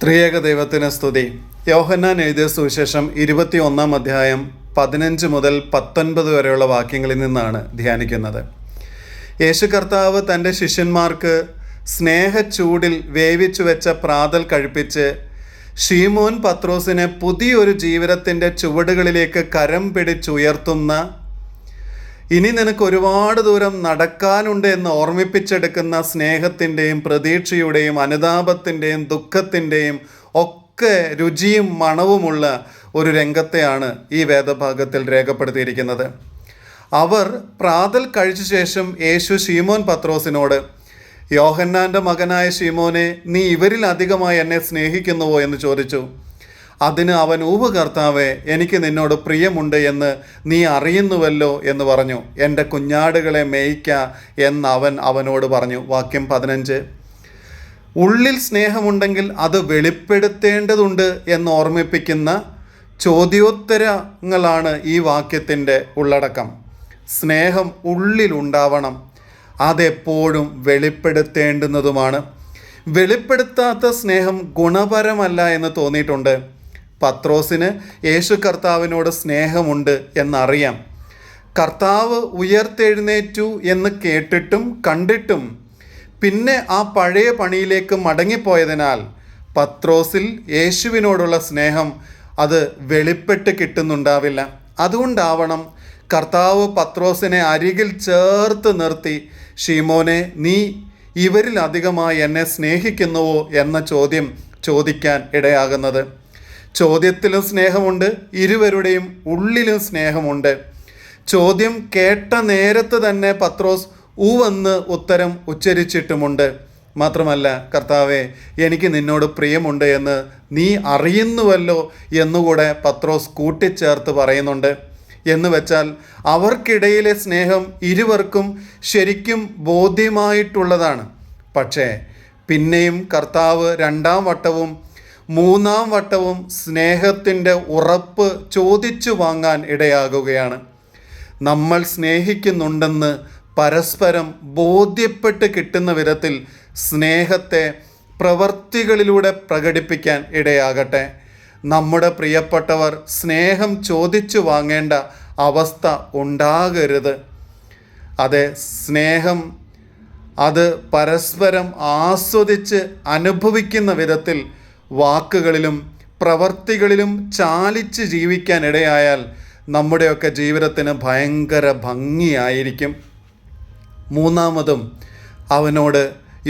ത്രിയേക ദൈവത്തിന് സ്തുതി. യോഹന്നാൻ എഴുതിയ സുവിശേഷം 21 അധ്യായം 15 മുതൽ 19 വരെയുള്ള വാക്യങ്ങളിൽ നിന്നാണ് ധ്യാനിക്കുന്നത്. യേശു കർത്താവ് തൻ്റെ ശിഷ്യന്മാർക്ക് സ്നേഹച്ചൂടിൽ വേവിച്ചു വെച്ച പ്രാതൽ കഴിപ്പിച്ച് ശീമോൻ പത്രോസിനെ പുതിയൊരു ജീവിതത്തിൻ്റെ ചുവടുകളിലേക്ക് കരം പിടിച്ചുയർത്തുന്ന, ഇനി നിനക്ക് ഒരുപാട് ദൂരം നടക്കാനുണ്ട് എന്ന് ഓർമ്മിപ്പിച്ചെടുക്കുന്ന സ്നേഹത്തിൻ്റെയും പ്രതീക്ഷയുടെയും അനുതാപത്തിൻ്റെയും ദുഃഖത്തിൻ്റെയും ഒക്കെ രുചിയും മണവുമുള്ള ഒരു രംഗത്തെയാണ് ഈ വേദഭാഗത്തിൽ രേഖപ്പെടുത്തിയിരിക്കുന്നത്. അവർ പ്രാതൽ കഴിച്ച ശേഷം യേശു ശീമോൻ പത്രോസിനോട്, യോഹന്നാൻ്റെ മകനായ ശീമോനെ, നീ ഇവരിൽ അധികമായി എന്നെ സ്നേഹിക്കുന്നുവോ എന്ന് ചോദിച്ചു. അതിന് അവൻ, ഊവ് കർത്താവേ, എനിക്ക് നിന്നോട് പ്രിയമുണ്ട് എന്ന് നീ അറിയുന്നുവല്ലോ എന്ന് പറഞ്ഞു. എൻ്റെ കുഞ്ഞാടുകളെ മേയ്ക്ക എന്ന് അവനോട് പറഞ്ഞു. വാക്യം 15. ഉള്ളിൽ സ്നേഹമുണ്ടെങ്കിൽ അത് വെളിപ്പെടുത്തേണ്ടതുണ്ട് എന്ന് ഓർമ്മിപ്പിക്കുന്ന ചോദ്യോത്തരങ്ങളാണ് ഈ വാക്യത്തിൻ്റെ ഉള്ളടക്കം. സ്നേഹം ഉള്ളിലുണ്ടാവണം, അതെപ്പോഴും വെളിപ്പെടുത്തേണ്ടുന്നതുമാണ്. വെളിപ്പെടുത്താത്ത സ്നേഹം ഗുണപരമല്ല എന്ന് തോന്നിയിട്ടുണ്ട്. പത്രോസിന് യേശു കർത്താവിനോട് സ്നേഹമുണ്ട് എന്നറിയാം. കർത്താവ് ഉയർത്തെഴുന്നേറ്റു എന്ന് കേട്ടിട്ടും കണ്ടിട്ടും പിന്നെ ആ പഴയ പണിയിലേക്ക് മടങ്ങിപ്പോയതിനാൽ പത്രോസിൽ യേശുവിനോടുള്ള സ്നേഹം അത് വെളിപ്പെട്ട് കിട്ടുന്നുണ്ടാവില്ല. അതുകൊണ്ടാവണം കർത്താവ് പത്രോസിനെ അരികിൽ ചേർത്ത് നിർത്തി, ശീമോനെ, നീ ഇവരിൽ അധികമായി എന്നെ സ്നേഹിക്കുന്നുവോ എന്ന ചോദ്യം ചോദിക്കാൻ ഇടയാകുന്നത്. ചോദ്യത്തിലും സ്നേഹമുണ്ട്, ഇരുവരുടെയും ഉള്ളിലും സ്നേഹമുണ്ട്. ചോദ്യം കേട്ട നേരത്ത് തന്നെ പത്രോസ് ഊവെന്ന് ഉത്തരം ഉച്ചരിച്ചിട്ടുമുണ്ട്. മാത്രമല്ല, കർത്താവേ, എനിക്ക് നിന്നോട് പ്രിയമുണ്ട് എന്ന് നീ അറിയുന്നുവല്ലോ എന്നുകൂടെ പത്രോസ് കൂട്ടിച്ചേർത്ത് പറയുന്നുണ്ട്. എന്ന് വെച്ചാൽ അവർക്കിടയിലെ സ്നേഹം ഇരുവർക്കും ശരിക്കും ബോധ്യമായിട്ടുള്ളതാണ്. പക്ഷേ പിന്നെയും കർത്താവ് 2ാം വട്ടവും 3ാം വട്ടവും സ്നേഹത്തിൻ്റെ ഉറപ്പ് ചോദിച്ചു വാങ്ങാൻ ഇടയാകുകയാണ്. നമ്മൾ സ്നേഹിക്കുന്നുണ്ടെന്ന് പരസ്പരം ബോധ്യപ്പെട്ട് കിട്ടുന്ന വിധത്തിൽ സ്നേഹത്തെ പ്രവർത്തികളിലൂടെ പ്രകടിപ്പിക്കാൻ ഇടയാകട്ടെ. നമ്മുടെ പ്രിയപ്പെട്ടവർ സ്നേഹം ചോദിച്ചു വാങ്ങേണ്ട അവസ്ഥ ഉണ്ടാകരുത്. അതെ, സ്നേഹം അത് പരസ്പരം ആസ്വദിച്ച് അനുഭവിക്കുന്ന വിധത്തിൽ വാക്കുകളിലും പ്രവർത്തികളിലും ചാലിച്ച് ജീവിക്കാൻ ഇടയായാൽ നമ്മുടെയൊക്കെ ജീവിതത്തിന് ഭയങ്കര ഭംഗിയായിരിക്കും. 3ാമതും അവനോട്,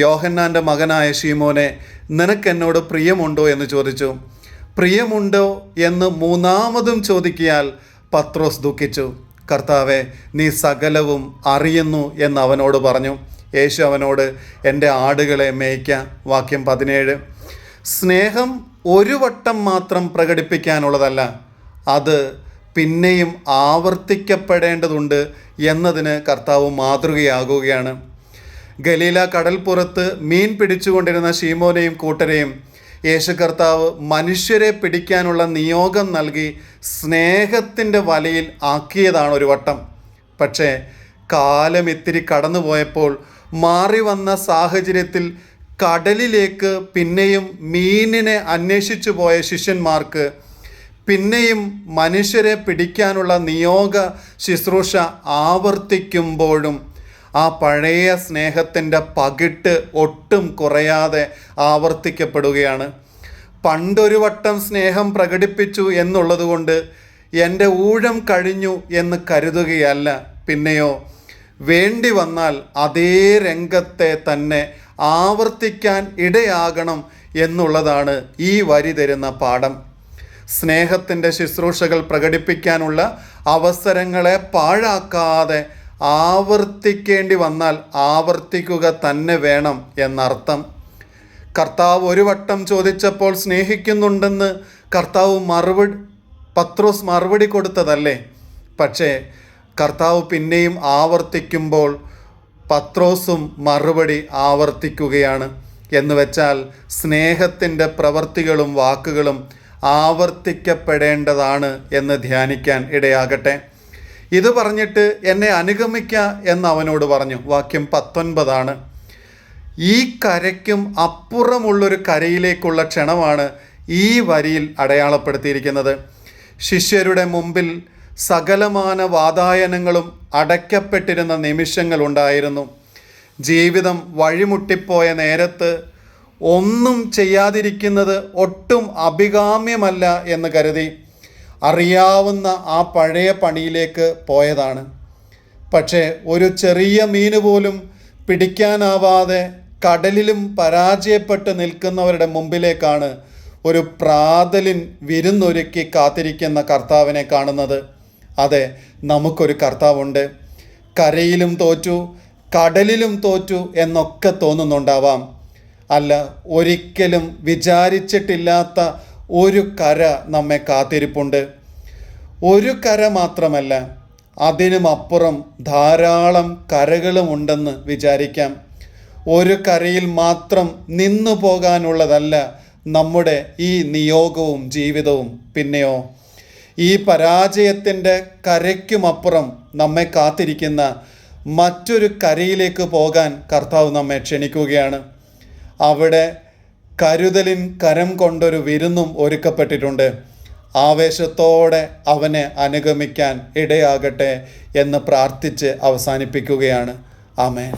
യോഹന്നാൻ്റെ മകനായ ശീമോനെ, നിനക്കെന്നോട് പ്രിയമുണ്ടോ എന്ന് ചോദിച്ചു. പ്രിയമുണ്ടോ എന്ന് 3ാമതും ചോദിക്കിയാൽ പത്രോസ് ദുഃഖിച്ചു. കർത്താവെ, നീ സകലവും അറിയുന്നു എന്ന് അവനോട് പറഞ്ഞു. യേശു അവനോട്, എൻ്റെ ആടുകളെ മേയ്ക്ക. വാക്യം 17. സ്നേഹം ഒരു വട്ടം മാത്രം പ്രകടിപ്പിക്കാനുള്ളതല്ല, അത് പിന്നെയും ആവർത്തിക്കപ്പെടേണ്ടതുണ്ട് എന്നതിന് കർത്താവ് മാതൃകയാകുകയാണ്. ഗലീല കടൽപ്പുറത്ത് മീൻ പിടിച്ചുകൊണ്ടിരുന്ന ശീമോനെയും കൂട്ടരെയും യേശു കർത്താവ് മനുഷ്യരെ പിടിക്കാനുള്ള നിയോഗം നൽകി സ്നേഹത്തിൻ്റെ വലയിൽ ആക്കിയതാണ് ഒരു വട്ടം. പക്ഷേ കാലം ഇത്തിരി കടന്നുപോയപ്പോൾ മാറി വന്ന സാഹചര്യത്തിൽ കടലിലേക്ക് പിന്നെയും മീനിനെ അന്വേഷിച്ചു പോയ ശിഷ്യന്മാർക്ക് പിന്നെയും മനുഷ്യരെ പിടിക്കാനുള്ള നിയോഗ ശുശ്രൂഷ ആവർത്തിക്കുമ്പോഴും ആ പഴയ സ്നേഹത്തിൻ്റെ പകിട്ട് ഒട്ടും കുറയാതെ ആവർത്തിക്കപ്പെടുകയാണ്. പണ്ടൊരു വട്ടം സ്നേഹം പ്രകടിപ്പിച്ചു എന്നുള്ളതുകൊണ്ട് എൻ്റെ ഊഴം കഴിഞ്ഞു എന്ന് കരുതുകയല്ല, പിന്നെയോ വേണ്ടി വന്നാൽ അതേ രംഗത്തെ തന്നെ ആവർത്തിക്കാൻ ഇടയാകണം എന്നുള്ളതാണ് ഈ വരി തരുന്ന പാഠം. സ്നേഹത്തിൻ്റെ ശുശ്രൂഷകൾ പ്രകടിപ്പിക്കാനുള്ള അവസരങ്ങളെ പാഴാക്കാതെ ആവർത്തിക്കേണ്ടി വന്നാൽ ആവർത്തിക്കുക തന്നെ വേണം എന്നർത്ഥം. കർത്താവ് ഒരു വട്ടം ചോദിച്ചപ്പോൾ സ്നേഹിക്കുന്നുണ്ടെന്ന് പത്രോസ് മറുപടി കൊടുത്തതല്ലേ? പക്ഷേ കർത്താവ് പിന്നെയും ആവർത്തിക്കുമ്പോൾ പത്രോസും മറുപടി ആവർത്തിക്കുകയാണ്. എന്ന് വെച്ചാൽ സ്നേഹത്തിൻ്റെ പ്രവർത്തികളും വാക്കുകളും ആവർത്തിക്കപ്പെടേണ്ടതാണ് എന്ന് ധ്യാനിക്കാൻ ഇടയാകട്ടെ. ഇത് പറഞ്ഞിട്ട് എന്നെ അനുഗമിക്ക എന്ന് അവനോട് പറഞ്ഞു. വാക്യം 19. ഈ കരയ്ക്കും അപ്പുറമുള്ളൊരു കരയിലേക്കുള്ള ക്ഷണമാണ് ഈ വരിയിൽ അടയാളപ്പെടുത്തിയിരിക്കുന്നത്. ശിഷ്യരുടെ മുമ്പിൽ സകലമാന വാതായനങ്ങളും അടയ്ക്കപ്പെട്ടിരുന്ന നിമിഷങ്ങളുണ്ടായിരുന്നു. ജീവിതം വഴിമുട്ടിപ്പോയ നേരത്ത് ഒന്നും ചെയ്യാതിരിക്കുന്നത് ഒട്ടും അഭികാമ്യമല്ല എന്ന് കരുതി അറിയാവുന്ന ആ പഴയ പണിയിലേക്ക് പോയതാണ്. പക്ഷേ ഒരു ചെറിയ മീന് പോലും പിടിക്കാനാവാതെ കടലിലും പരാജയപ്പെട്ട് നിൽക്കുന്നവരുടെ മുമ്പിലേക്കാണ് ഒരു പ്രാതലിൻ വിരുന്നൊരുക്കി കാത്തിരിക്കുന്ന കർത്താവിനെ കാണുന്നത്. അതെ, നമുക്കൊരു കർത്താവുണ്ട്. കരയിലും തോറ്റു, കടലിലും തോറ്റു എന്നൊക്കെ തോന്നുന്നുണ്ടാവാം. അല്ല, ഒരിക്കലും വിചാരിച്ചിട്ടില്ലാത്ത ഒരു കര നമ്മെ കാത്തിരിപ്പുണ്ട്. ഒരു കര മാത്രമല്ല, അതിനുമപ്പുറം ധാരാളം കരകളും ഉണ്ടെന്ന് വിചാരിക്കാം. ഒരു കരയിൽ മാത്രം നിന്നു പോകാനുള്ളതല്ല നമ്മുടെ ഈ നിയോഗവും ജീവിതവും. പിന്നെയോ ഈ പരാജയത്തിൻ്റെ കരയ്ക്കുമപ്പുറം നമ്മെ കാത്തിരിക്കുന്ന മറ്റൊരു കരയിലേക്ക് പോകാൻ കർത്താവ് നമ്മെ ക്ഷണിക്കുകയാണ്. അവിടെ കരുതലിൻ കരം കൊണ്ടൊരു വിരുന്നും ഒരുക്കപ്പെട്ടിട്ടുണ്ട്. ആവേശത്തോടെ അവനെ അനുഗമിക്കാൻ ഇടയാകട്ടെ എന്ന് പ്രാർത്ഥിച്ച് അവസാനിപ്പിക്കുകയാണ്. ആമേൻ.